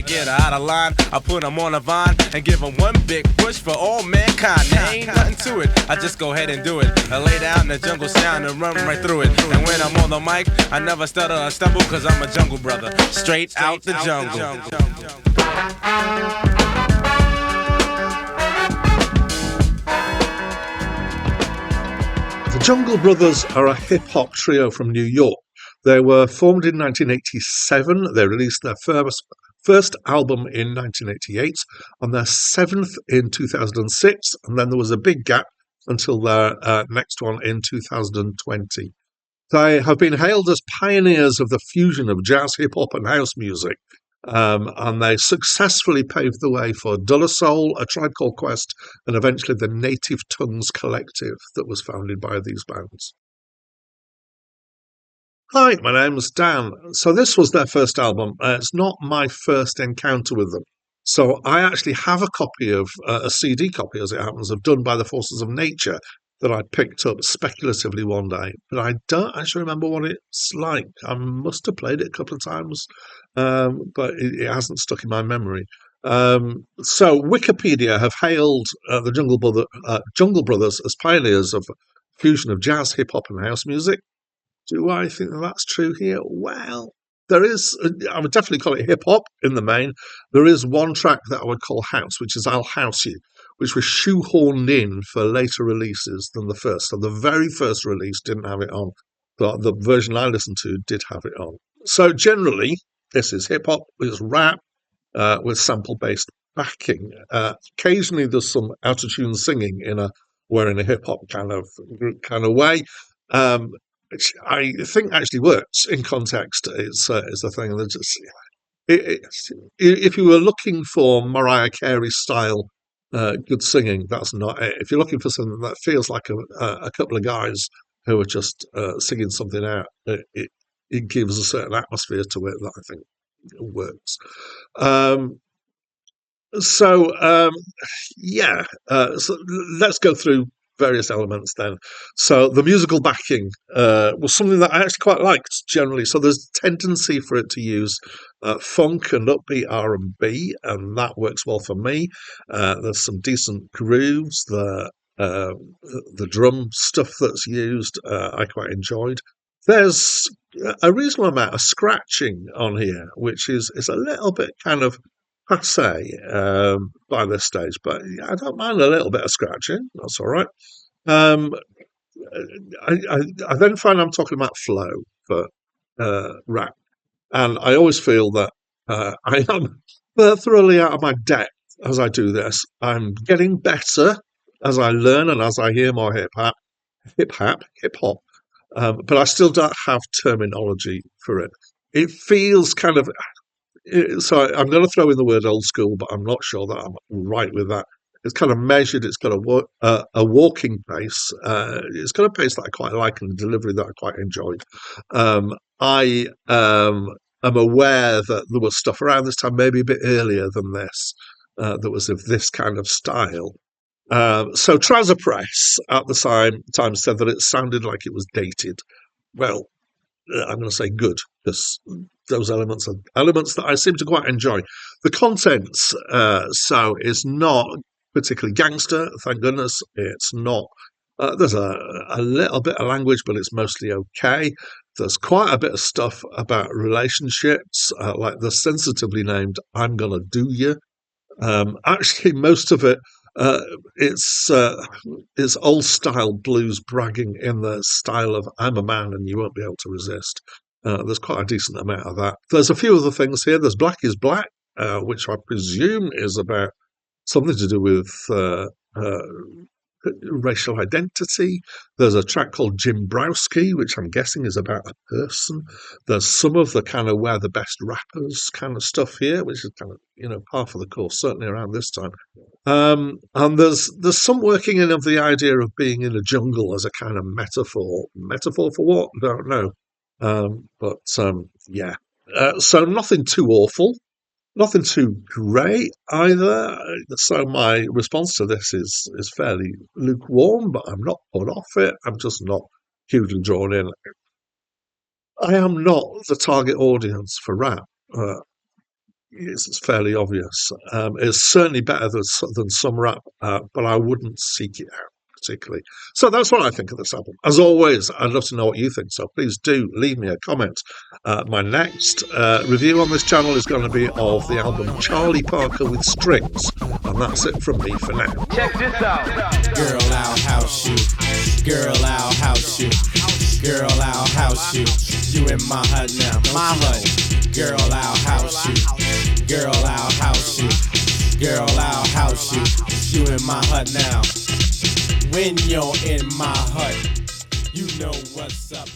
get her out of line. I put them on a vine and give them one big push for all mankind. There ain't nothing to it, I just go ahead and do it. I lay down the jungle sound and run right through it. And when I'm on the mic, I never stutter or stumble, cause I'm a jungle brother, straight out the jungle. The Jungle Brothers are a hip-hop trio from New York. They were formed in 1987. They released their first album in 1988 and their seventh in 2006, and then there was a big gap until their next one in 2020. They have been hailed as pioneers of the fusion of jazz, hip-hop and house music, and they successfully paved the way for De La Soul, A Tribe Called Quest, and eventually the Native Tongues Collective that was founded by these bands. Hi, my name's Dan. So this was their first album. It's not my first encounter with them. So I actually have a copy of, a CD copy, as it happens, of Done by the Forces of Nature that I picked up speculatively one day. But I don't actually remember what it's like. I must have played it a couple of times, but it hasn't stuck in my memory. So Wikipedia have hailed the Jungle Brothers as pioneers of fusion of jazz, hip-hop and house music. Do I think that that's true here? Well, there is, I would definitely call it hip-hop in the main. There is one track that I would call house, which is I'll House You, which was shoehorned in for later releases than the first. So the very first release didn't have it on, but the version I listened to did have it on. So generally, this is hip-hop, it's rap, with sample-based backing. Occasionally there's some out-of-tune singing in a hip-hop kind of way. Which I think actually works in context. It's a thing that just if you were looking for Mariah Carey style good singing, that's not it. If you're looking for something that feels like a couple of guys who are just singing something out, it gives a certain atmosphere to it that I think works. So let's go through various elements then. So the musical backing was something that I actually quite liked generally. So there's a tendency for it to use funk and upbeat R&B, and that works well for me. There's some decent grooves. The drum stuff that's used, I quite enjoyed. There's a reasonable amount of scratching on here, which is a little bit kind of passe by this stage, but I don't mind a little bit of scratching. That's all right. I then find I'm talking about flow for rap, and I always feel that I am thoroughly out of my depth as I do this. I'm getting better as I learn and as I hear more hip hop, but I still don't have terminology for it. It feels kind of so I'm going to throw in the word old school, but I'm not sure that I'm right with that. It's kind of measured. It's got a walking pace. It's got a pace that I quite like and a delivery that I quite enjoyed. I am aware that there was stuff around this time, maybe a bit earlier than this, that was of this kind of style. So Trouser Press at the time said that it sounded like it was dated. Well, I'm going to say good, because those elements are elements that I seem to quite enjoy. The contents, so it's not particularly gangster, thank goodness. It's not. There's a little bit of language, but it's mostly okay. There's quite a bit of stuff about relationships, like the sensitively named "I'm Gonna Do You." Actually, most of it it's old style blues bragging in the style of "I'm a man and you won't be able to resist." There's quite a decent amount of that. There's a few other things here. There's "Black is Black," which I presume is about something to do with racial identity. There's a track called Jim Browski, which I'm guessing is about a person. There's some of the kind of where the best rappers kind of stuff here, which is kind of, par for the course, certainly around this time. And there's some working in of the idea of being in a jungle as a kind of metaphor. Metaphor for what? Don't know. Yeah. So nothing too awful. Nothing too great either. So my response to this is fairly lukewarm, but I'm not put off it. I'm just not hugely drawn in. I am not the target audience for rap. it's fairly obvious. It's certainly better than some rap, but I wouldn't seek it out particularly. So that's what I think of this album. As always, I'd love to know what you think, so please do leave me a comment. My next review on this channel is going to be of the album Charlie Parker with Strings, and that's it from me for now. Check this out. Girl, I'll house you. Girl, I'll house you. Girl, I'll house you. You in my hut now, my hut. Girl, I'll house you. Girl, I'll house you. Girl, I'll house you. You in my hut now. When you're in my hut, you know what's up.